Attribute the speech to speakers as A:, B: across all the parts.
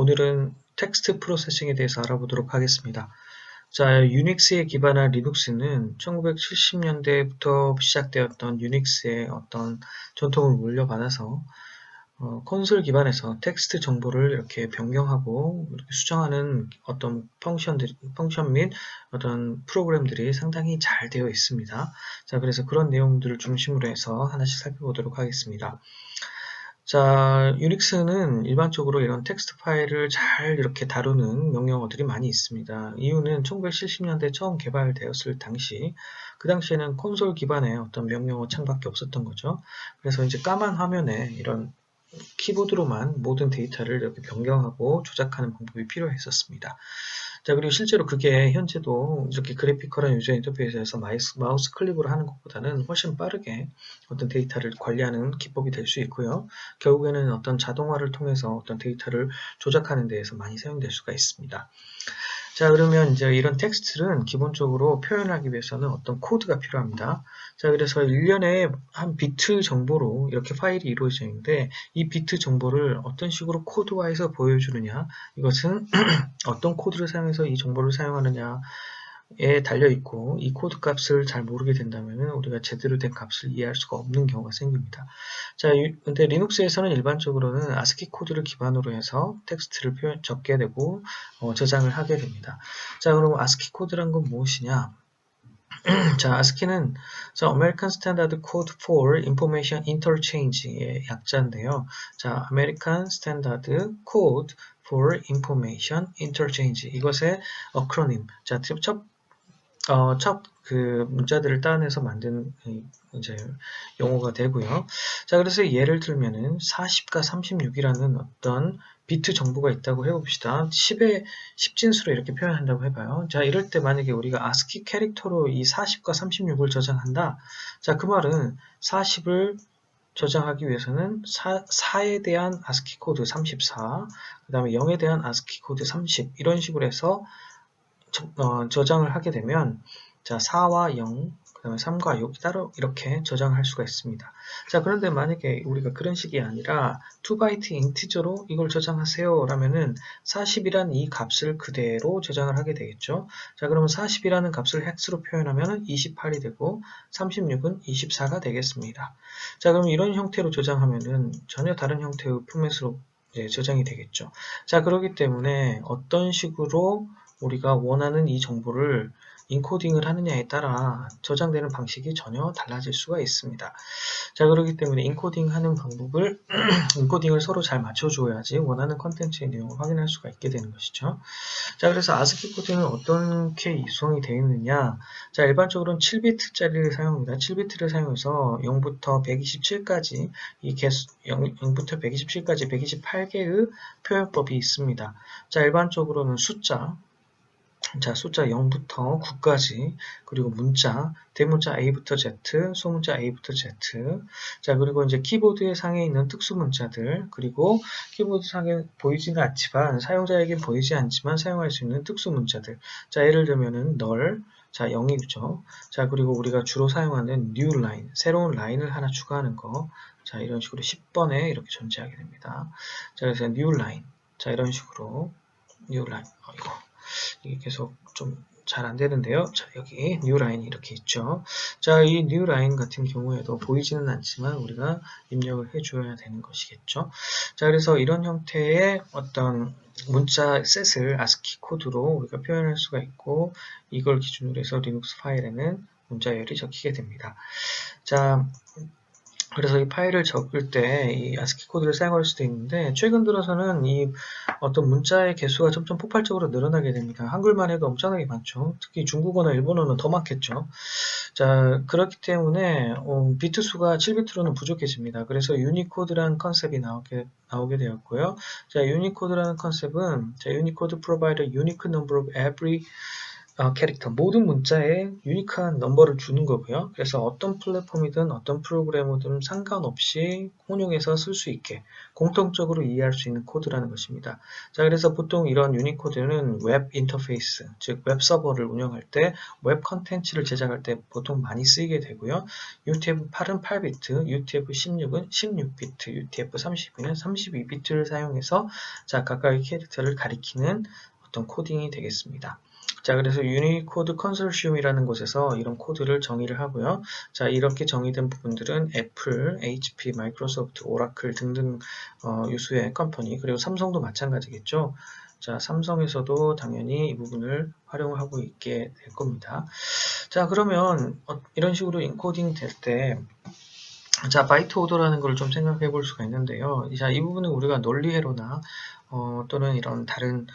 A: 오늘은 텍스트 프로세싱에 대해서 알아보도록 하겠습니다. 자, 유닉스에 기반한 리눅스는 1970년대부터 시작되었던 유닉스의 어떤 전통을 물려받아서 콘솔 기반에서 텍스트 정보를 이렇게 변경하고 이렇게 수정하는 어떤 펑션 및 어떤 프로그램들이 상당히 잘 되어 있습니다. 자, 그래서 그런 내용들을 중심으로 해서 하나씩 살펴보도록 하겠습니다. 자, 유닉스는 일반적으로 이런 텍스트 파일을 잘 이렇게 다루는 명령어들이 많이 있습니다. 이유는 1970년대 처음 개발되었을 당시, 그 당시에는 콘솔 기반의 어떤 명령어 창밖에 없었던 거죠. 그래서 이제 까만 화면에 이런 키보드로만 모든 데이터를 이렇게 변경하고 조작하는 방법이 필요했었습니다. 자, 그리고 실제로 그게 현재도 이렇게 그래피컬한 유저 인터페이스에서 마우스 클릭으로 하는 것보다는 훨씬 빠르게 어떤 데이터를 관리하는 기법이 될 수 있고요. 결국에는 어떤 자동화를 통해서 어떤 데이터를 조작하는 데에서 많이 사용될 수가 있습니다. 자, 그러면 이제 이런 텍스트는 기본적으로 표현하기 위해서는 어떤 코드가 필요합니다. 자, 그래서 일련의 한 비트 정보로 이렇게 파일이 이루어져 있는데 이 비트 정보를 어떤 식으로 코드화해서 보여주느냐, 이것은 어떤 코드를 사용해서 이 정보를 사용하느냐에 달려 있고, 이 코드 값을 잘 모르게 된다면 우리가 제대로 된 값을 이해할 수가 없는 경우가 생깁니다. 자, 근데 리눅스에서는 일반적으로는 아스키 코드를 기반으로 해서 텍스트를 적게 되고 저장을 하게 됩니다. 자, 그럼 아스키 코드란 건 무엇이냐? 자, ASCII는 American Standard Code for Information Interchange의 약자인데요. 자, American Standard Code for Information Interchange. 이것의 어크로님. 자, 첫 그 문자들을 따내서 만든 이제 용어가 되고요. 자, 그래서 예를 들면은 40과 36이라는 어떤 비트 정보가 있다고 해봅시다. 10의 10진수로 이렇게 표현한다고 해봐요. 자, 이럴 때 만약에 우리가 ASCII 캐릭터로 이 40과 36을 저장한다. 자, 그 말은 40을 저장하기 위해서는 4에 대한 ASCII 코드 34, 그 다음에 0에 대한 ASCII 코드 30, 이런 식으로 해서 저장을 하게 되면 자, 4와 0, 그 다음에 3과 6 따로 이렇게 저장할 수가 있습니다. 자, 그런데 만약에 우리가 그런 식이 아니라 2바이트 인티저로 이걸 저장하세요 라면은 40이란 이 값을 그대로 저장을 하게 되겠죠. 자, 그러면 40이라는 값을 헥스로 표현하면 28이 되고 36은 24가 되겠습니다. 자, 그럼 이런 형태로 저장하면은 전혀 다른 형태의 포맷으로 저장이 되겠죠. 자, 그렇기 때문에 어떤 식으로 우리가 원하는 이 정보를 인코딩을 하느냐에 따라 저장되는 방식이 전혀 달라질 수가 있습니다. 자, 그렇기 때문에 인코딩하는 방법을 인코딩을 서로 잘 맞춰줘야지 원하는 컨텐츠의 내용을 확인할 수가 있게 되는 것이죠. 자, 그래서 ASCII 코드는 어떻게 구성이 되어 있느냐? 자, 일반적으로는 7비트짜리를 사용합니다. 7비트를 사용해서 0부터 127까지 이 개수 0부터 127까지 128개의 표현법이 있습니다. 자, 일반적으로는 숫자 0부터 9까지, 그리고 문자, 대문자 A부터 Z, 소문자 A부터 Z, 자, 그리고 이제 키보드 상에 있는 특수 문자들, 그리고 키보드 상에 보이지는 않지만, 사용자에게 보이지 않지만 사용할 수 있는 특수 문자들. 자, 예를 들면은 널, 자, 0이죠. 자, 그리고 우리가 주로 사용하는 new line, 새로운 라인을 하나 추가하는 거. 자, 이런 식으로 10번에 이렇게 존재하게 됩니다. 자, 그래서 new line. 자, 이런 식으로 new line. 이게 계속 좀 잘 안 되는데요. 자, 여기 뉴 라인이 이렇게 있죠. 자, 이 뉴 라인 같은 경우에도 보이지는 않지만 우리가 입력을 해줘야 되는 것이겠죠. 자, 그래서 이런 형태의 어떤 문자 셋을 ASCII 코드로 우리가 표현할 수가 있고, 이걸 기준으로 해서 리눅스 파일에는 문자열이 적히게 됩니다. 자, 그래서 이 파일을 적을 때 이 ASCII 코드를 사용할 수도 있는데, 최근 들어서는 이 어떤 문자의 개수가 점점 폭발적으로 늘어나게 됩니다. 한글만 해도 엄청나게 많죠. 특히 중국어나 일본어는 더 많겠죠. 자, 그렇기 때문에 비트 수가 7비트로는 부족해집니다. 그래서 유니코드라는 컨셉이 나오게 되었고요. 자, 유니코드라는 컨셉은 자, 유니코드 provide a unique number of every 캐릭터, 모든 문자에 유니크한 넘버를 주는 거고요. 그래서 어떤 플랫폼이든 어떤 프로그래머든 상관없이 혼용해서 쓸 수 있게 공통적으로 이해할 수 있는 코드라는 것입니다. 자, 그래서 보통 이런 유니코드는 웹 인터페이스, 즉 웹 서버를 운영할 때 웹 컨텐츠를 제작할 때 보통 많이 쓰이게 되고요. UTF-8은 8비트, UTF-16은 16비트, UTF-32는 32비트를 사용해서 자, 각각의 캐릭터를 가리키는 어떤 코딩이 되겠습니다. 자, 그래서 유니코드 컨소시엄이라는 곳에서 이런 코드를 정의를 하고요. 자, 이렇게 정의된 부분들은 애플, HP, 마이크로소프트, 오라클 등등 유수의 컴퍼니, 그리고 삼성도 마찬가지겠죠. 자, 삼성에서도 당연히 이 부분을 활용하고 있게 될 겁니다. 자, 그러면 이런 식으로 인코딩 될 때, 자, 바이트 오더라는 걸 좀 생각해 볼 수가 있는데요. 자, 이 부분은 우리가 논리회로나 또는 이런 다른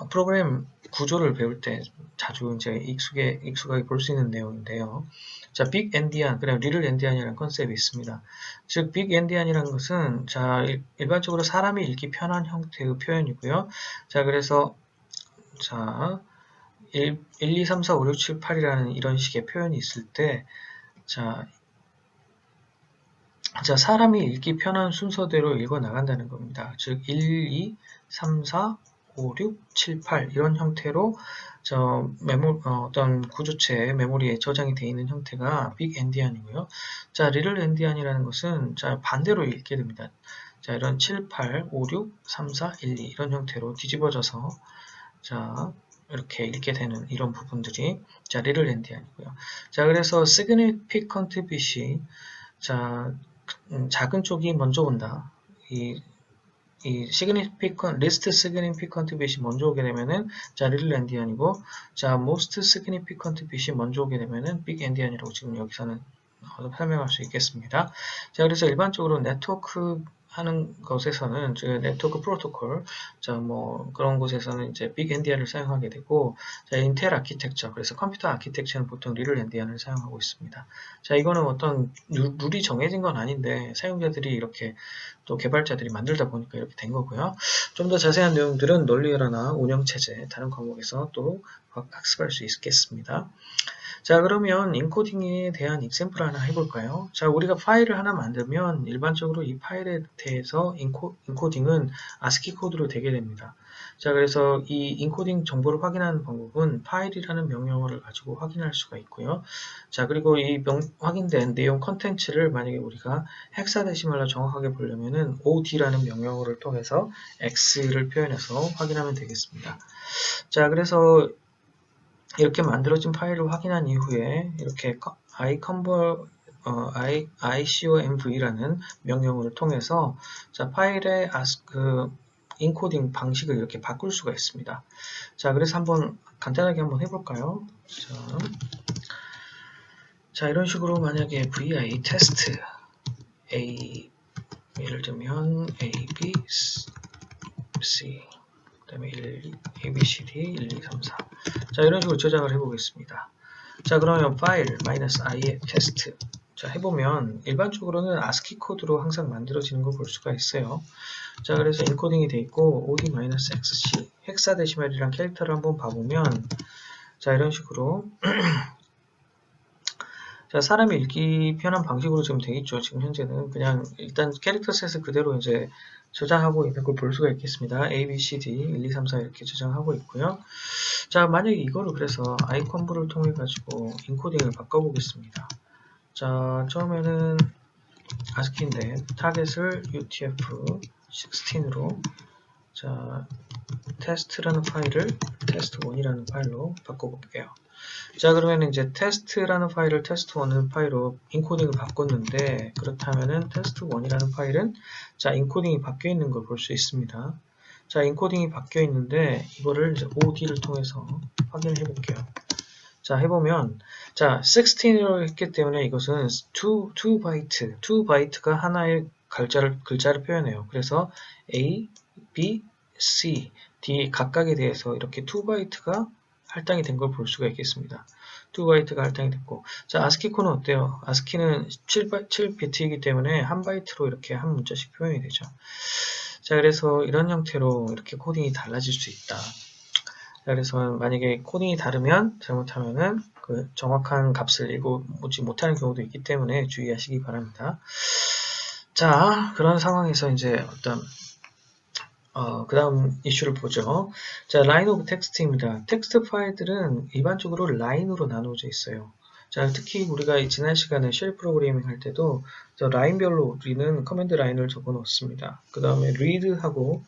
A: 프로그램 구조를 배울 때 자주 이제 익숙하게 볼 수 있는 내용인데요. 자, 빅 엔디안, 그다음 리틀 엔디안이라는 컨셉이 있습니다. 즉, 빅 엔디안이라는 것은 자, 일반적으로 사람이 읽기 편한 형태의 표현이고요. 자, 그래서 자, 1, 2, 3, 4, 5, 6, 7, 8이라는 이런 식의 표현이 있을 때 자, 사람이 읽기 편한 순서대로 읽어 나간다는 겁니다. 즉, 1, 2, 3, 4, 5, 6, 7, 8 이런 형태로 어떤 구조체 메모리에 저장이 되어 있는 형태가 빅 엔디안이고요. 자, 리틀 엔디안이라는 것은 자, 반대로 읽게 됩니다. 자, 이런 7, 8, 5, 6, 3, 4, 1, 2 이런 형태로 뒤집어져서 자, 이렇게 읽게 되는 이런 부분들이 자, 리틀 엔디안이고요. 자, 그래서 significant bit이 자, 작은 쪽이 먼저 온다. 이 significant, least significant bit이 먼저 오게 되면은 자, little endian이고, 자, most significant bit이 먼저 오게 되면은 big endian이라고 지금 여기서는 설명할 수 있겠습니다. 자, 그래서 일반적으로 네트워크 하는 것에서는 네트워크 프로토콜, 자, 뭐 그런 곳에서는 이제 빅 엔디안을 사용하게 되고, 자, 인텔 아키텍처, 그래서 컴퓨터 아키텍처는 보통 리틀 엔디안을 사용하고 있습니다. 자, 이거는 어떤 룰이 정해진 건 아닌데 사용자들이 이렇게 또 개발자들이 만들다 보니까 이렇게 된 거고요. 좀 더 자세한 내용들은 논리회로나 운영체제 다른 과목에서 또 학습할 수 있겠습니다. 자, 그러면 인코딩에 대한 익샘플 하나 해볼까요? 자, 우리가 파일을 하나 만들면 일반적으로 이 파일에 대해서 인코딩은 아스키 코드로 되게 됩니다. 자, 그래서 이 인코딩 정보를 확인하는 방법은 파일이라는 명령어를 가지고 확인할 수가 있고요. 자, 그리고 이 확인된 내용 컨텐츠를 만약에 우리가 헥사데시말로 정확하게 보려면은 od라는 명령어를 통해서 x를 표현해서 확인하면 되겠습니다. 자, 그래서 이렇게 만들어진 파일을 확인한 이후에 이렇게 iconv라는 명령어를 통해서 자, 파일의 인코딩 방식을 이렇게 바꿀 수가 있습니다. 자, 그래서 한번 간단하게 한번 해볼까요? 자, 이런 식으로 만약에 vi 테스트 a 예를 들면 a, b, c 그 다음에 a, b, c, d 1, 2, 3, 4 자, 이런 식으로 저장을 해보겠습니다. 자, 그러면 파일 -i의 테스트 자, 해보면 일반적으로는 ASCII 코드로 항상 만들어지는 걸 볼 수가 있어요. 자, 그래서 인코딩이 돼 있고 od-xc 헥사데시말이란 캐릭터를 한번 봐보면 자, 이런 식으로 자, 사람이 읽기 편한 방식으로 지금 돼 있죠. 지금 현재는 그냥 일단 캐릭터 셋을 그대로 이제 저장하고 있는 걸 볼 수가 있겠습니다. A, B, C, D, 1, 2, 3, 4 이렇게 저장하고 있고요. 자, 만약에 이거를 그래서 아이컨브를 통해 가지고 인코딩을 바꿔보겠습니다. 자, 처음에는 ASCII인데 타겟을 UTF-16으로 자, 테스트라는 파일을 test1이라는 파일로 바꿔볼게요. 자, 그러면 이제 test라는 파일을 test1 파일로 인코딩을 바꿨는데 그렇다면은 test1이라는 파일은 자, 인코딩이 바뀌어 있는 걸 볼 수 있습니다. 자, 인코딩이 바뀌어 있는데 이거를 이제 od를 통해서 확인을 해볼게요. 자, 해보면 자, 16으로 했기 때문에 이것은 2바이트가 하나의 글자를 표현해요. 그래서 A, B, C, D 각각에 대해서 이렇게 2바이트가 할당이 된 걸 볼 수가 있겠습니다. 2바이트가 할당이 됐고, 자, 아스키 코는 어때요? 아스키는 7비트이기 때문에 한 바이트로 이렇게 한 문자씩 표현이 되죠. 자, 그래서 이런 형태로 이렇게 코딩이 달라질 수 있다. 그래서 만약에 코딩이 다르면 잘못하면은 그 정확한 값을 읽어보지 못하는 경우도 있기 때문에 주의하시기 바랍니다. 자, 그런 상황에서 이제 어떤 그 다음 이슈를 보죠. 자, 라인 오브 텍스트입니다. 텍스트 파일들은 일반적으로 라인으로 나누어져 있어요. 자, 특히 우리가 지난 시간에 쉘 프로그래밍 할 때도 라인별로 우리는 커맨드 라인을 적어 놓습니다. 그 다음에 read하고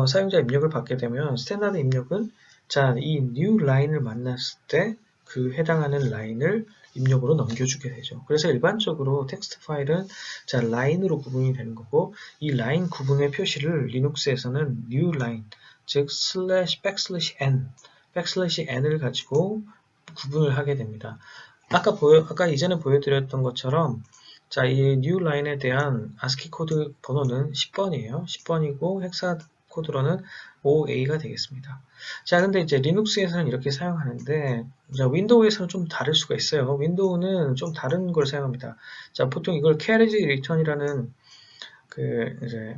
A: 사용자 입력을 받게 되면 스탠다드 입력은 자, 이 new 라인을 만났을 때 그 해당하는 라인을 입력으로 넘겨주게 되죠. 그래서 일반적으로 텍스트 파일은 자, 라인으로 구분이 되는 거고 이 라인 구분의 표시를 리눅스에서는 new line, 즉 \n,\n을 가지고 구분을 하게 됩니다. 아까 이전에 보여드렸던 것처럼 자, 이 new line에 대한 ASCII 코드 번호는 10번이에요. 10번이고 헥사 코드로는 OA가 되겠습니다. 자, 근데 이제 리눅스에서는 이렇게 사용하는데, 자, 윈도우에서는 좀 다를 수가 있어요. 윈도우는 좀 다른 걸 사용합니다. 자, 보통 이걸 carriage return이라는 이제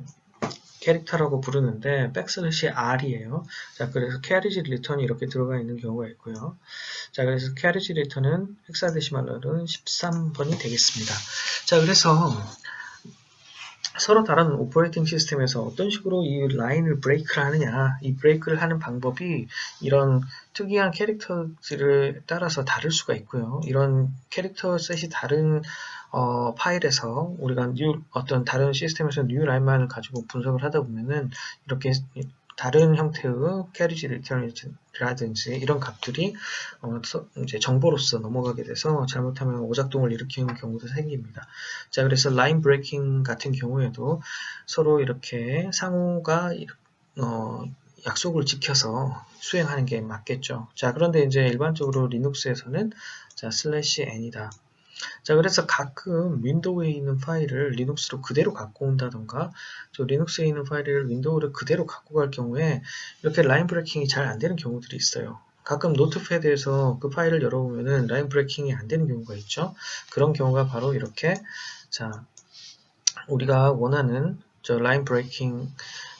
A: 캐릭터라고 부르는데 \r이에요. 자, 그래서 carriage return이 이렇게 들어가 있는 경우가 있고요. 자, 그래서 carriage return은 헥사데시말로는 13번이 되겠습니다. 자, 그래서 서로 다른 오퍼레이팅 시스템에서 어떤 식으로 이 라인을 브레이크를 하느냐, 이 브레이크를 하는 방법이 이런 특이한 캐릭터들을 따라서 다를 수가 있고요. 이런 캐릭터 셋이 다른 파일에서 우리가 어떤 다른 시스템에서 뉴 라인만을 가지고 분석을 하다 보면은 이렇게 다른 형태의 캐리지 리턴이라든지 이런 값들이 이제 정보로서 넘어가게 돼서 잘못하면 오작동을 일으키는 경우도 생깁니다. 자, 그래서 라인 브레이킹 같은 경우에도 서로 이렇게 상호가 약속을 지켜서 수행하는 게 맞겠죠. 자, 그런데 이제 일반적으로 리눅스에서는 자, /n이다. 자, 그래서 가끔 윈도우에 있는 파일을 리눅스로 그대로 갖고 온다던가, 저 리눅스에 있는 파일을 윈도우로 그대로 갖고 갈 경우에 이렇게 라인 브레이킹이 잘 안 되는 경우들이 있어요. 가끔 노트패드에서 그 파일을 열어보면은 라인 브레이킹이 안 되는 경우가 있죠. 그런 경우가 바로 이렇게, 자, 우리가 원하는 저 라인 브레이킹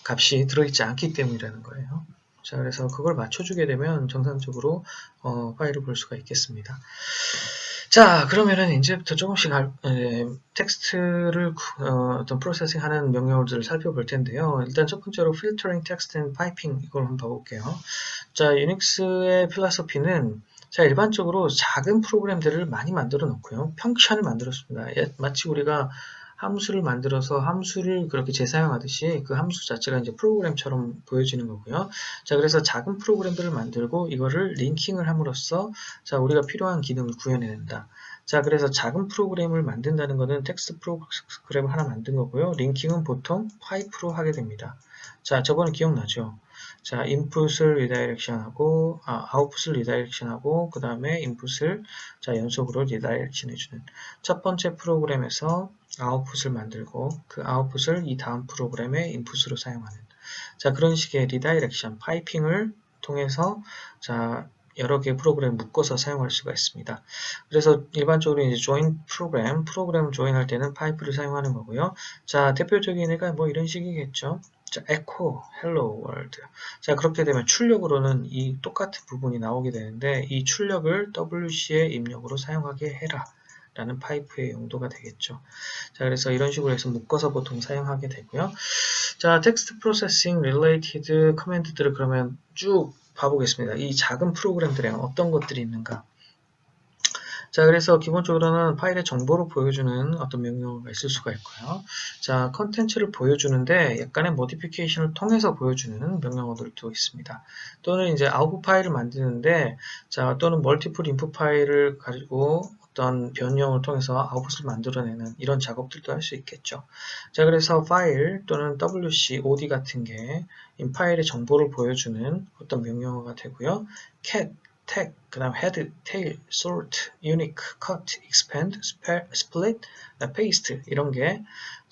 A: 값이 들어있지 않기 때문이라는 거예요. 자, 그래서 그걸 맞춰주게 되면 정상적으로 파일을 볼 수가 있겠습니다. 자, 그러면은 이제부터 조금씩 텍스트를 어떤 프로세싱 하는 명령어들을 살펴볼 텐데요. 일단 첫 번째로 filtering text and piping 이걸 한번 봐볼게요. 자, 유닉스의 필라소피는 자, 일반적으로 작은 프로그램들을 많이 만들어 놓고요. 펑션을 만들었습니다. 마치 우리가 함수를 만들어서 함수를 그렇게 재사용하듯이 그 함수 자체가 이제 프로그램처럼 보여지는 거고요. 자, 그래서 작은 프로그램들을 만들고 이거를 링킹을 함으로써 자, 우리가 필요한 기능을 구현해낸다. 자, 그래서 작은 프로그램을 만든다는 것은 텍스트 프로그램을 하나 만든 거고요. 링킹은 보통 파이프로 하게 됩니다. 자, 저번에 기억나죠? 자, 인풋을 리다이렉션하고, 아웃풋을 리다이렉션하고, 그 다음에 인풋을 자, 연속으로 리다이렉션 해주는 첫 번째 프로그램에서 아웃풋을 만들고 그 아웃풋을 이 다음 프로그램의 인풋으로 사용하는 자, 그런 식의 리다이렉션, 파이핑을 통해서 자, 여러 개의 프로그램을 묶어서 사용할 수가 있습니다. 그래서 일반적으로 이제 join 프로그램을 join할 때는 파이프를 사용하는 거고요. 자, 대표적인 애가 뭐 이런 식이겠죠. 자, echo, hello world. 자, 그렇게 되면 출력으로는 이 똑같은 부분이 나오게 되는데 이 출력을 WC의 입력으로 사용하게 해라. 라는 파이프의 용도가 되겠죠. 자, 그래서 이런 식으로 해서 묶어서 보통 사용하게 되고요. 자, 텍스트 프로세싱 릴레이티드 커맨드들을 그러면 쭉 봐보겠습니다. 이 작은 프로그램들에 어떤 것들이 있는가. 자, 그래서 기본적으로는 파일의 정보를 보여주는 어떤 명령어가 있을 수가 있고요. 자, 컨텐츠를 보여주는데 약간의 모디피케이션을 통해서 보여주는 명령어들도 있습니다. 또는 이제 아웃풋 파일을 만드는데, 자, 또는 멀티플 인풋 파일을 가지고 어떤 변형을 통해서 아웃풋을 만들어내는 이런 작업들도 할 수 있겠죠. 자, 그래서 파일 또는 WC, OD 같은 게 이 파일의 정보를 보여주는 어떤 명령어가 되고요. cat, tag, 그 다음 head, tail, sort, unique, cut, expand, split, paste 이런 게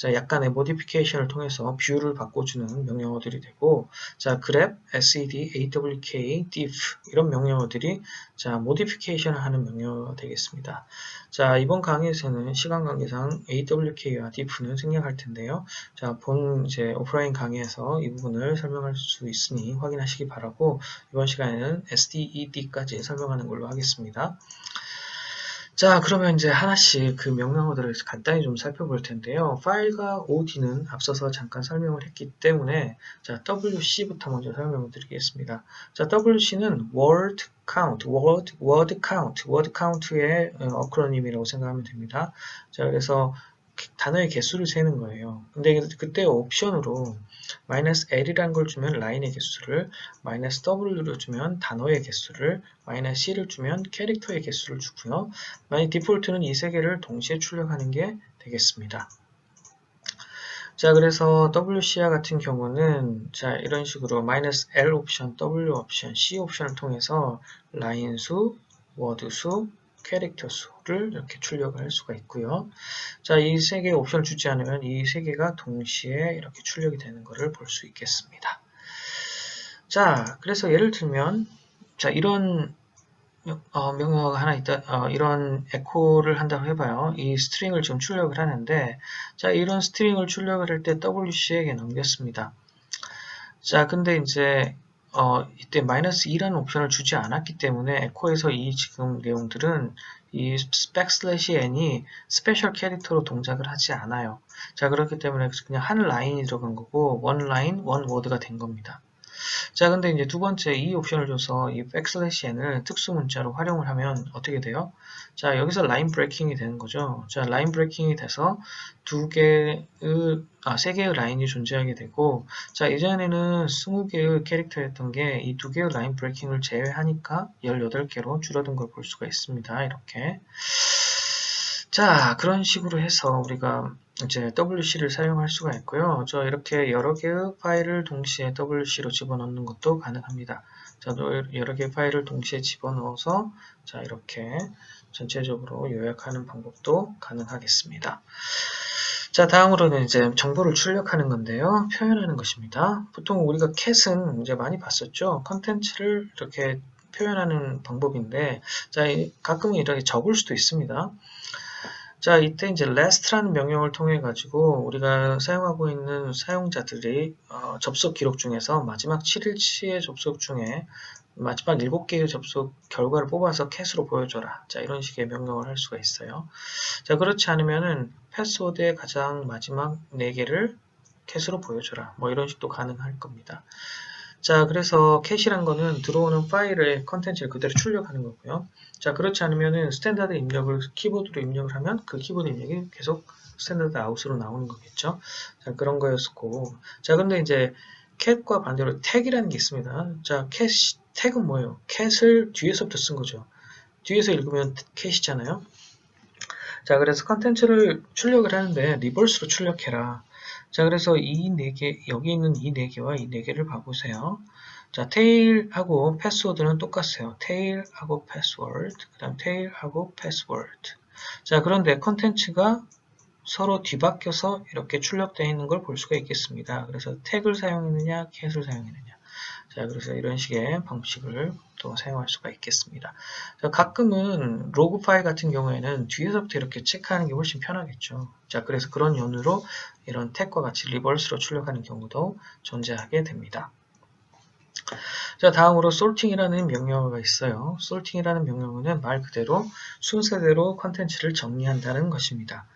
A: 자, 약간의 모디피케이션을 통해서 뷰를 바꿔주는 명령어들이 되고, 자, grep, sed, awk, diff 이런 명령어들이 자, 모디피케이션을 하는 명령어가 되겠습니다. 자, 이번 강의에서는 시간 관계상 awk와 diff는 생략할 텐데요. 자, 본 이제 오프라인 강의에서 이 부분을 설명할 수 있으니 확인하시기 바라고, 이번 시간에는 SDED까지 설명하는 걸로 하겠습니다. 자, 그러면 이제 하나씩 그 명령어들을 간단히 좀 살펴볼 텐데요. 파일과 OD는 앞서서 잠깐 설명을 했기 때문에 자, WC부터 먼저 설명을 드리겠습니다. 자, WC는 word count, word count의 어크로님이라고 생각하면 됩니다. 자, 그래서 단어의 개수를 세는 거예요. 근데 그때 옵션으로 -l이라는 걸 주면 라인의 개수를, -w를 주면 단어의 개수를, -c를 주면 캐릭터의 개수를 주고요. 만약 디폴트는 이 세 개를 동시에 출력하는 게 되겠습니다. 자, 그래서 WC와 같은 경우는 자, 이런 식으로 -l 옵션, w 옵션, c 옵션을 통해서 라인 수, 워드 수, 캐릭터 수를 이렇게 출력을 할 수가 있고요. 자, 이 세 개의 옵션을 주지 않으면 이 세 개가 동시에 이렇게 출력이 되는 것을 볼 수 있겠습니다. 자, 그래서 예를 들면 자, 이런 명령어가 하나 있다. 이런 에코를 한다고 해봐요. 이 스트링을 지금 출력을 하는데, 자, 이런 스트링을 출력을 할 때 WC에게 넘겼습니다. 자, 근데 이제 이때 -2라는 옵션을 주지 않았기 때문에 에코에서 이 지금 내용들은 이 \n이 스페셜 캐릭터로 동작을 하지 않아요. 자, 그렇기 때문에 그냥 한 라인이 들어간 거고 one line, one word가 된 겁니다. 자, 근데 이제 두 번째 이 옵션을 줘서 이 \n을 특수 문자로 활용을 하면 어떻게 돼요? 자, 여기서 라인 브레이킹이 되는 거죠. 자, 라인 브레이킹이 돼서 세 개의 라인이 존재하게 되고, 자, 이전에는 20개의 캐릭터였던 게 이 두 개의 라인 브레이킹을 제외하니까 18개로 줄어든 걸 볼 수가 있습니다. 이렇게. 자, 그런 식으로 해서 우리가 이제 WC를 사용할 수가 있고요. 저 이렇게 여러 개의 파일을 동시에 WC로 집어넣는 것도 가능합니다. 자, 여러 개의 파일을 동시에 집어넣어서 자, 이렇게 전체적으로 요약하는 방법도 가능하겠습니다. 자, 다음으로는 이제 정보를 출력하는 건데요. 표현하는 것입니다. 보통 우리가 cat은 이제 많이 봤었죠. 컨텐츠를 이렇게 표현하는 방법인데, 자, 가끔은 이렇게 적을 수도 있습니다. 자, 이때 이제 last라는 명령을 통해 가지고 우리가 사용하고 있는 사용자들이 접속 기록 중에서 마지막 7일치의 접속 중에 마지막 7개의 접속 결과를 뽑아서 cat으로 보여줘라. 자, 이런 식의 명령을 할 수가 있어요. 자, 그렇지 않으면은 패스워드의 가장 마지막 4개를 cat으로 보여줘라. 뭐 이런 식도 가능할 겁니다. 자, 그래서 cat이란 거는 들어오는 파일의 컨텐츠를 그대로 출력하는 거고요. 자, 그렇지 않으면은 스탠다드 입력을 키보드로 입력을 하면 그 키보드 입력이 계속 스탠다드 아웃으로 나오는 거겠죠. 자, 그런 거였고. 자, 근데 이제 cat과 반대로 tag이라는 게 있습니다. 자, tag은 뭐예요? cat을 뒤에서부터 쓴 거죠. 뒤에서 읽으면 cat이잖아요. 자, 그래서 컨텐츠를 출력을 하는데 리버스로 출력해라. 자, 그래서 이 4개, 여기 있는 이 4개와 이 4개를 봐보세요. 자, tail하고 패스워드는 똑같아요. tail하고 패스워드, 그 다음 tail하고 패스워드. 자, 그런데 컨텐츠가 서로 뒤바뀌어서 이렇게 출력되어 있는 걸 볼 수가 있겠습니다. 그래서 tag을 사용했느냐, cat을 사용했느냐. 자, 그래서 이런 식의 방식을 또 사용할 수가 있겠습니다. 자, 가끔은 로그 파일 같은 경우에는 뒤에서부터 이렇게 체크하는 게 훨씬 편하겠죠. 자, 그래서 그런 연유로 이런 tag과 같이 리버스로 출력하는 경우도 존재하게 됩니다. 자, 다음으로 sorting이라는 명령어가 있어요. sorting이라는 명령어는 말 그대로 순서대로 컨텐츠를 정리한다는 것입니다.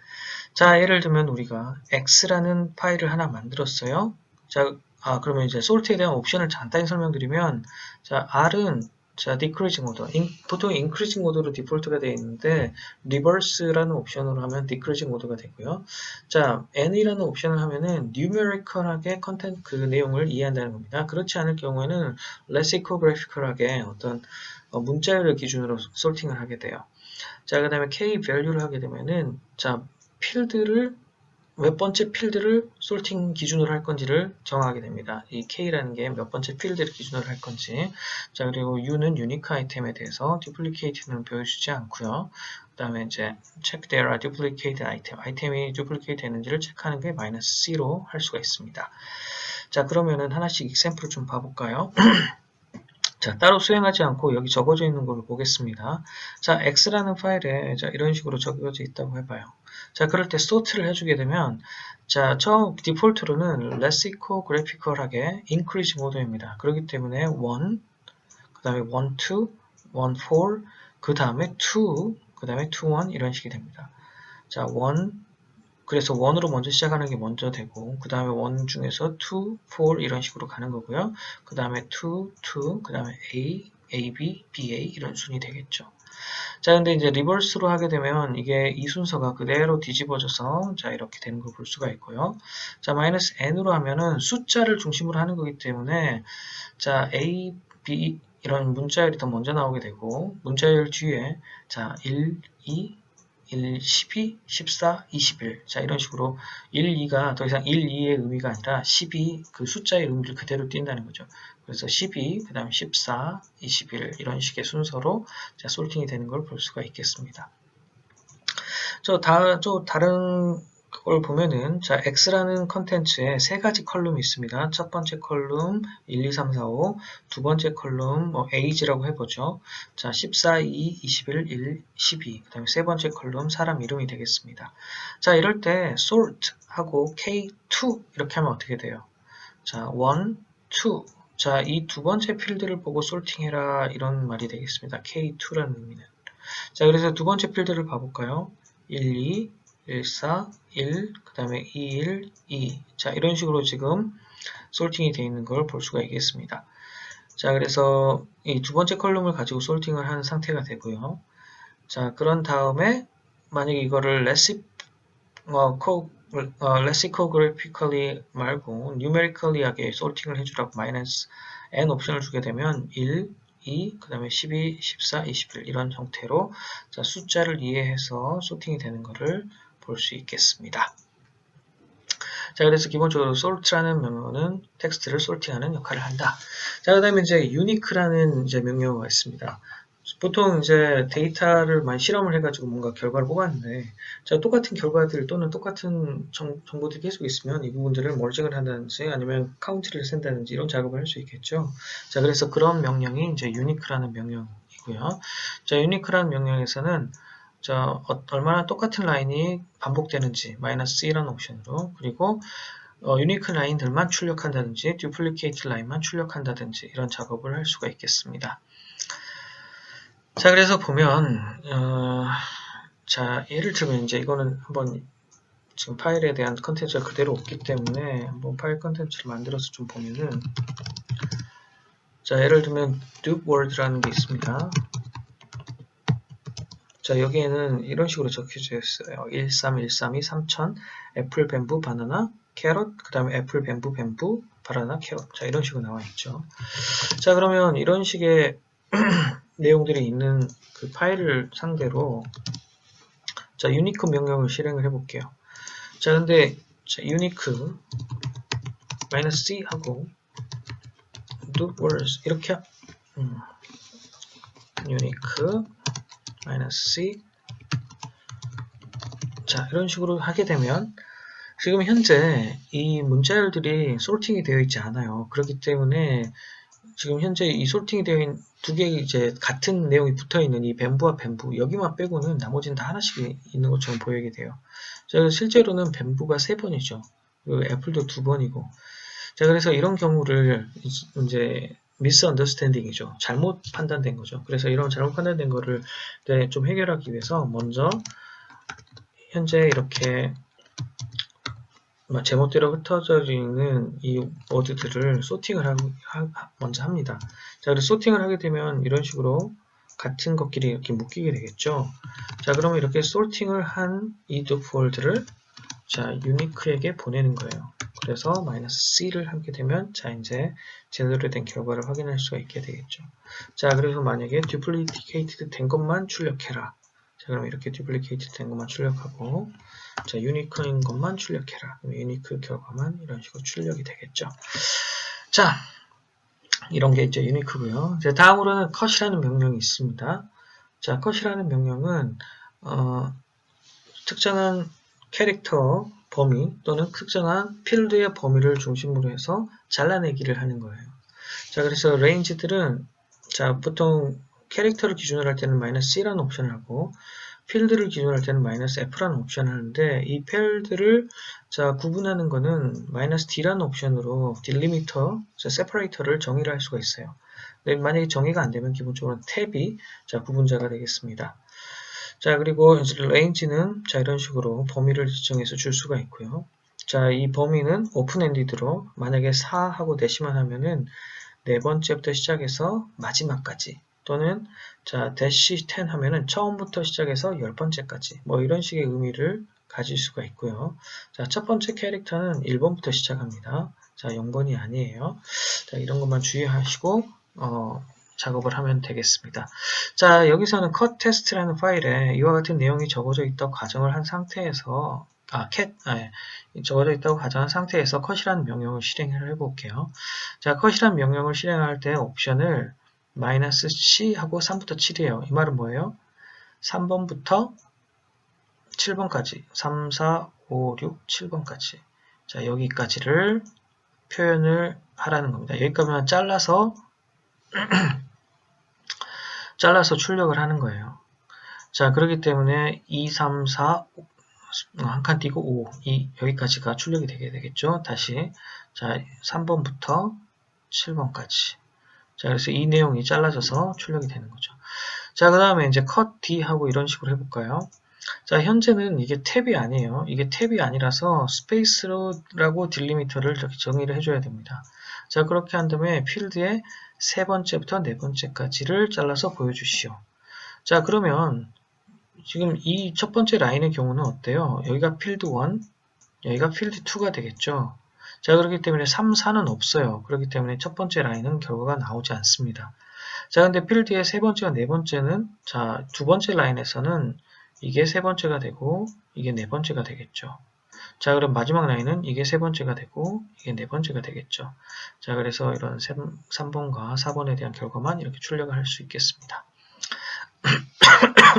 A: 자, 예를 들면 우리가 x라는 파일을 하나 만들었어요. 자, 그러면 이제 sort에 대한 옵션을 간단히 설명드리면, 자, R은 자, decreasing order. 보통 increasing order로 디폴트가 되어 있는데, reverse라는 옵션으로 하면 decreasing order가 되고요. 자, n이라는 옵션을 하면은 numerical하게 컨텐츠 그 내용을 이해한다는 겁니다. 그렇지 않을 경우에는 lexicographical하게 어떤 문자열을 기준으로 sorting을 하게 돼요. 자, 그 다음에 k value를 하게 되면은, 자, 필드를 몇 번째 필드를 솔팅 기준으로 할 건지를 정하게 됩니다. 이 K라는 게 몇 번째 필드를 기준으로 할 건지. 자, 그리고 U는 유니크 아이템에 대해서 duplicate는 보여주지 않고요. 그 다음에 이제 check there are duplicate item. 아이템이 duplicate 되는지를 체크하는 게 -C로 할 수가 있습니다. 자, 그러면은 하나씩 example을 좀 봐볼까요? 자, 따로 수행하지 않고 여기 적어져 있는 걸 보겠습니다. 자, X라는 파일에 자, 이런 식으로 적어져 있다고 해봐요. 자, 그럴 때 sort를 해주게 되면 자, 처음 디폴트로는 lexical graphical하게 increase 모드입니다. 그렇기 때문에 1, 그 다음에 1, 2, 1, 4, 그 다음에 2, 그 다음에 2, 1 이런 식이 됩니다. 자, 1, 그래서 1으로 먼저 시작하는 게 먼저 되고 그 다음에 1 중에서 2, 4 이런 식으로 가는 거고요. 그 다음에 2, 2, 그 다음에 A, AB, BA 이런 순이 되겠죠. 자, 근데 이제 리버스로 하게 되면 이게 이 순서가 그대로 뒤집어져서 자 이렇게 되는 걸 볼 수가 있고요. 자, -n으로 하면은 숫자를 중심으로 하는 거기 때문에 자 A, B 이런 문자열이 더 먼저 나오게 되고 문자열 뒤에 자 1, 2, 1, 12, 14, 21. 자, 이런 식으로 1, 2가 더 이상 1, 2의 의미가 아니라 12, 그 숫자의 의미를 그대로 띈다는 거죠. 그래서 12, 그 다음에 14, 21 이런 식의 순서로 자, 솔팅이 되는 걸 볼 수가 있겠습니다. 다른 걸 보면은 자, X라는 컨텐츠에 세 가지 컬럼이 있습니다. 첫 번째 컬럼 1, 2, 3, 4, 5, 두 번째 컬럼 age라고 해보죠. 자, 14, 2, 21, 1, 12. 그 다음에 세 번째 컬럼 사람 이름이 되겠습니다. 자, 이럴 때 sort 하고 K2 이렇게 하면 어떻게 돼요? 자, 1, 2. 자, 이 두 번째 필드를 보고 솔팅해라 이런 말이 되겠습니다. K2라는 의미는. 자, 그래서 두 번째 필드를 봐볼까요? 1, 2, 1, 4, 1, 그 다음에 2, 1, 2. 자, 이런 식으로 지금 솔팅이 되어 있는 걸 볼 수가 있겠습니다. 자, 그래서 이 두 번째 컬럼을 가지고 솔팅을 한 상태가 되고요. 자, 그런 다음에 만약에 이거를 lexicographically 말고 numerically하게 솔팅을 해주라고 -n 옵션을 주게 되면 1, 2, 그 다음에 12, 14, 21 이런 형태로 자, 숫자를 이해해서 소팅이 되는 것을 볼 수 있겠습니다. 자, 그래서 기본적으로 sort라는 명령어는 텍스트를 솔팅하는 역할을 한다. 자, 그 다음에 이제 unique라는 이제 명령어가 있습니다. 보통 이제 데이터를 많이 실험을 해가지고 뭔가 결과를 뽑았는데, 자, 똑같은 결과들 또는 똑같은 정보들이 계속 있으면 이 부분들을 머징을 한다든지 아니면 카운트를 센다든지 이런 작업을 할 수 있겠죠. 자, 그래서 그런 명령이 이제 unique라는 명령이고요. 자, unique라는 명령에서는 자, 얼마나 똑같은 라인이 반복되는지 -C라는 옵션으로 그리고 유니크 라인들만 출력한다든지 듀플리케이트 라인만 출력한다든지 이런 작업을 할 수가 있겠습니다. 자, 그래서 보면 자, 예를 들면 이제 이거는 한번 지금 파일에 대한 컨텐츠가 그대로 없기 때문에 한번 파일 컨텐츠를 만들어서 좀 보면은 자, 예를 들면 dupeWord라는 게 있습니다. 자, 여기에는 이런 식으로 적혀져 있어요. 13132 3000 애플 뱀부 바나나 캐럿 그 다음에 애플 뱀부 바나나 캐럿 자, 이런 식으로 나와 있죠. 자, 그러면 이런 식의 내용들이 있는 그 파일을 상대로 자, 유니크 명령을 실행을 해 볼게요. 자, 근데 자, 유니크 -c 하고 do words 이렇게 유니크 -c 자, 이런 식으로 하게 되면 지금 현재 이 문자열들이 솔팅이 되어 있지 않아요. 그렇기 때문에 지금 현재 이 솔팅이 되어 있는 두 개 이제 같은 내용이 붙어 있는 이 뱀부와 뱀부 여기만 빼고는 나머지는 다 하나씩 있는 것처럼 보이게 돼요. 자, 실제로는 뱀부가 3번이죠. 그리고 애플도 2번이고. 자, 그래서 이런 경우를 이제 미스언더스탠딩이죠. 잘못 판단된 거죠. 그래서 이런 잘못 판단된 거를 좀 해결하기 위해서 먼저 현재 이렇게 제멋대로 흩어져 있는 이 워드들을 소팅을 먼저 합니다. 자, 그래서 소팅을 하게 되면 이런 식으로 같은 것끼리 이렇게 묶이게 되겠죠. 자, 그러면 이렇게 소팅을 한 이 두 폴드를 자, 유니크에게 보내는 거예요. 그래서 -c를 하게 되면 자, 이제 제대로 된 결과를 확인할 수가 있게 되겠죠. 자, 그래서 만약에 duplicated 된 것만 출력해라. 자, 그럼 이렇게 duplicated 된 것만 출력하고 자, 유니크인 것만 출력해라. 그럼 유니크 결과만 이런 식으로 출력이 되겠죠. 자, 이런 게 이제 유니크고요. 이제 다음으로는 cut이라는 명령이 있습니다. 자, cut이라는 명령은 특정한 캐릭터 범위 또는 특정한 필드의 범위를 중심으로 해서 잘라내기를 하는 거예요. 자, 그래서 range들은 자, 보통 캐릭터를 기준으로 할 때는 -c라는 옵션을 하고 필드를 기준으로 할 때는 -f라는 옵션을 하는데 이 필드를 자, 구분하는 거는 -d라는 옵션으로 딜리미터, 세퍼레이터를 정의를 할 수가 있어요. 근데 만약에 정의가 안 되면 기본적으로 탭이 자, 구분자가 되겠습니다. 자, 그리고 range는 자, 이런 식으로 범위를 지정해서 줄 수가 있고요. 자, 이 범위는 오픈엔디드로 만약에 4하고 대시만 하면은 네 번째부터 시작해서 마지막까지 또는 자, 대시 10 하면은 처음부터 시작해서 10번째까지 뭐 이런 식의 의미를 가질 수가 있고요. 자, 첫 번째 캐릭터는 1번부터 시작합니다. 자, 0번이 아니에요. 자, 이런 것만 주의하시고 작업을 하면 되겠습니다. 자, 여기서는 cut test라는 파일에 이와 같은 내용이 적어져 있다고 가정을 한 상태에서 적어져 있다고 가정한 상태에서 cut이라는 명령을 실행을 해볼게요. 자, cut이라는 명령을 실행할 때 옵션을 -c 하고 3부터 7이에요. 이 말은 뭐예요? 3번부터 7번까지 3, 4, 5, 6, 7번까지 자, 여기까지를 표현을 하라는 겁니다. 여기까지만 잘라서 출력을 하는 거예요. 자, 그렇기 때문에 2, 3, 4, 한 칸 띄고 5, 여기까지가 출력이 되게 되겠죠. 다시, 자, 3번부터 7번까지. 자, 그래서 이 내용이 잘라져서 출력이 되는 거죠. 자, 그 다음에 이제 cut D 하고 이런 식으로 해볼까요? 자, 현재는 이게 탭이 아니에요. 이게 탭이 아니라서 스페이스라고 딜리미터를 이렇게 정의를 해줘야 됩니다. 자, 그렇게 한 다음에 필드에 세 번째부터 네 번째까지를 잘라서 보여주시오. 자, 그러면 지금 이 첫 번째 라인의 경우는 어때요? 여기가 필드 1, 여기가 필드 2가 되겠죠. 자, 그렇기 때문에 3, 4는 없어요. 그렇기 때문에 첫 번째 라인은 결과가 나오지 않습니다. 자, 근데 필드의 세 번째와 네 번째는 자, 두 번째 라인에서는 이게 세 번째가 되고 이게 네 번째가 되겠죠. 자, 그럼 마지막 라인은 이게 세 번째가 되고 이게 네 번째가 되겠죠. 자, 그래서 이런 3번과 4번에 대한 결과만 이렇게 출력을 할 수 있겠습니다.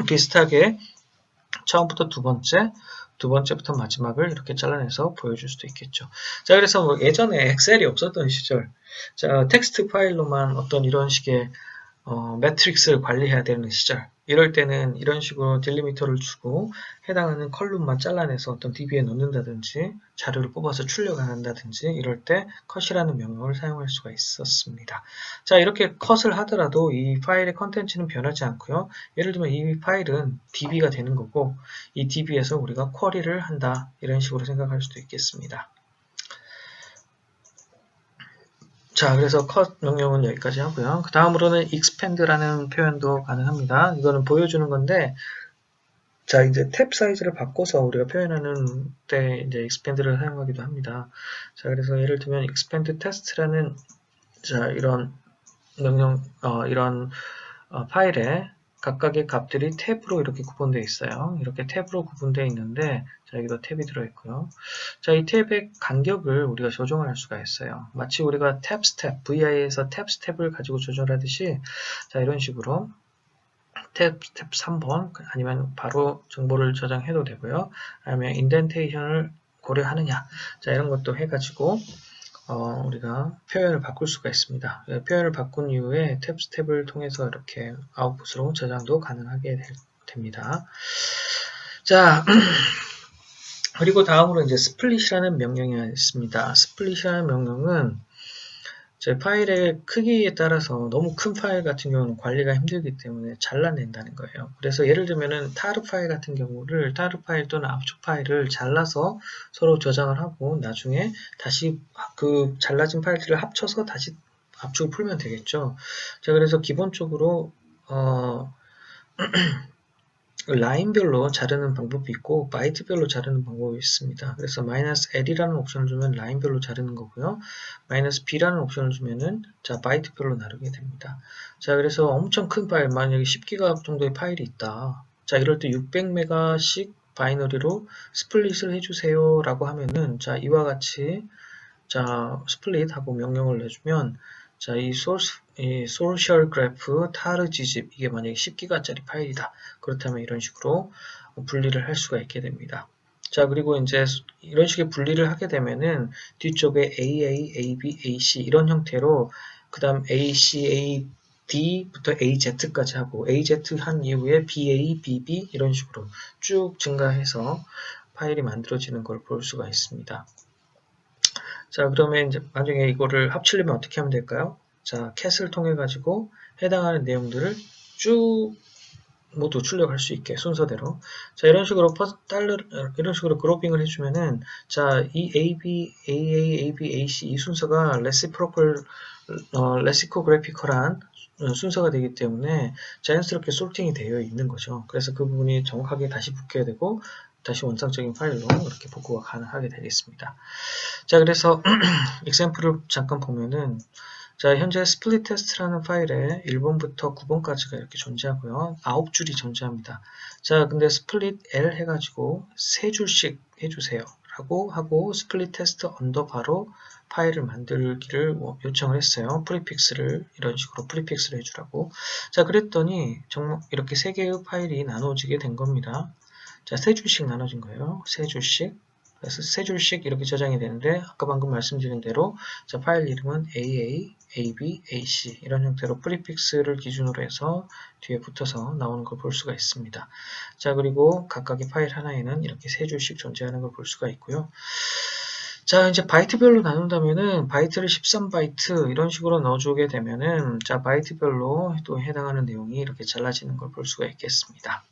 A: 비슷하게 처음부터 두 번째부터 마지막을 이렇게 잘라내서 보여줄 수도 있겠죠. 자, 그래서 뭐 예전에 엑셀이 없었던 시절, 자, 텍스트 파일로만 어떤 이런 식의 매트릭스를 관리해야 되는 시절, 이럴 때는 이런 식으로 딜리미터를 주고 해당하는 컬럼만 잘라내서 어떤 DB에 넣는다든지 자료를 뽑아서 출력한다든지 이럴 때 cut이라는 명령을 사용할 수가 있었습니다. 자, 이렇게 cut을 하더라도 이 파일의 컨텐츠는 변하지 않고요. 예를 들면 이 파일은 DB가 되는 거고 이 DB에서 우리가 쿼리를 한다 이런 식으로 생각할 수도 있겠습니다. 자, 그래서 cut 명령은 여기까지 하고요. 그 다음으로는 expand라는 표현도 가능합니다. 이거는 보여주는 건데, 자, 이제 탭 사이즈를 바꿔서 우리가 표현하는 때 이제 expand를 사용하기도 합니다. 자, 그래서 예를 들면 expand test라는 자, 이런 명령, 이런 파일에 각각의 값들이 탭으로 이렇게 구분되어 있어요. 이렇게 탭으로 구분되어 있는데, 자, 여기도 탭이 들어있고요. 자, 이 탭의 간격을 우리가 조정을 할 수가 있어요. 마치 우리가 탭 스텝, VI에서 탭 스텝을 가지고 조절하듯이, 자, 이런 식으로 탭 스텝 3번, 아니면 바로 정보를 저장해도 되고요. 아니면 인덴테이션을 고려하느냐. 자, 이런 것도 해가지고, 우리가 표현을 바꿀 수가 있습니다. 표현을 바꾼 이후에 탭 스텝을 통해서 이렇게 아웃풋으로 저장도 가능하게 됩니다. 자, 그리고 다음으로 이제 스플릿이라는 명령이 있습니다. 스플릿이라는 명령은 제 파일의 크기에 따라서 너무 큰 파일 같은 경우는 관리가 힘들기 때문에 잘라낸다는 거예요. 그래서 예를 들면은 타르 파일 같은 경우를 타르 파일 또는 압축 파일을 잘라서 서로 저장을 하고 나중에 다시 그 잘라진 파일들을 합쳐서 다시 압축을 풀면 되겠죠. 자, 그래서 기본적으로 라인별로 자르는 방법이 있고 바이트별로 자르는 방법이 있습니다. 그래서 -L이라는 옵션을 주면 라인별로 자르는 거고요. -B라는 옵션을 주면은 자 바이트별로 나누게 됩니다. 자, 그래서 엄청 큰 파일, 만약에 10기가 정도의 파일이 있다. 자, 이럴 때 600메가씩 바이너리로 스플릿을 해주세요 라고 하면은, 자, 이와 같이, 자, 스플릿 하고 명령을 내주면, 자, 이 소셜 그래프 타르 지집, 이게 만약에 10기가짜리 파일이다. 그렇다면 이런 식으로 분리를 할 수가 있게 됩니다. 자, 그리고 이제 이런 식의 분리를 하게 되면은 뒤쪽에 AA, AB, AC 이런 형태로 그 다음 AC, AB부터 AZ까지 하고 AZ 한 이후에 BA, BB 이런 식으로 쭉 증가해서 파일이 만들어지는 걸 볼 수가 있습니다. 자, 그러면 이제 나중에 이거를 합치려면 어떻게 하면 될까요? 자, 캣을 통해 가지고 해당하는 내용들을 쭉 모두 출력할 수 있게 순서대로. 자, 이런 식으로 이런 식으로 그룹핑을 해주면은, 자, 이 AB, AA, AB, AC 이 순서가 레시코그래피컬한 순서가 되기 때문에 자연스럽게 솔팅이 되어 있는 거죠. 그래서 그 부분이 정확하게 다시 붙여야 되고, 다시 원상적인 파일로 이렇게 복구가 가능하게 되겠습니다. 자, 그래서 example을 잠깐 보면은, 자, 현재 스플릿 테스트라는 파일에 1번부터 9번까지가 이렇게 존재하고요. 9줄이 존재합니다. 자, 근데 스플릿 L 해가지고 3줄씩 해주세요. 라고 하고 스플릿 테스트 언더바로 파일을 만들기를 요청을 했어요. 프리픽스를 이런 식으로 프리픽스를 해주라고. 자, 그랬더니 정말 이렇게 3개의 파일이 나눠지게 된 겁니다. 자, 3줄씩 나눠진 거예요. 3줄씩. 그래서 3줄씩 이렇게 저장이 되는데 아까 방금 말씀드린 대로 자, 파일 이름은 AA, AB, AC 이런 형태로 프리픽스를 기준으로 해서 뒤에 붙어서 나오는 걸 볼 수가 있습니다. 자, 그리고 각각의 파일 하나에는 이렇게 3줄씩 존재하는 걸 볼 수가 있고요. 자, 이제 바이트별로 나눈다면은 바이트를 13바이트 이런 식으로 넣어주게 되면은 자, 바이트별로 또 해당하는 내용이 이렇게 잘라지는 걸 볼 수가 있겠습니다.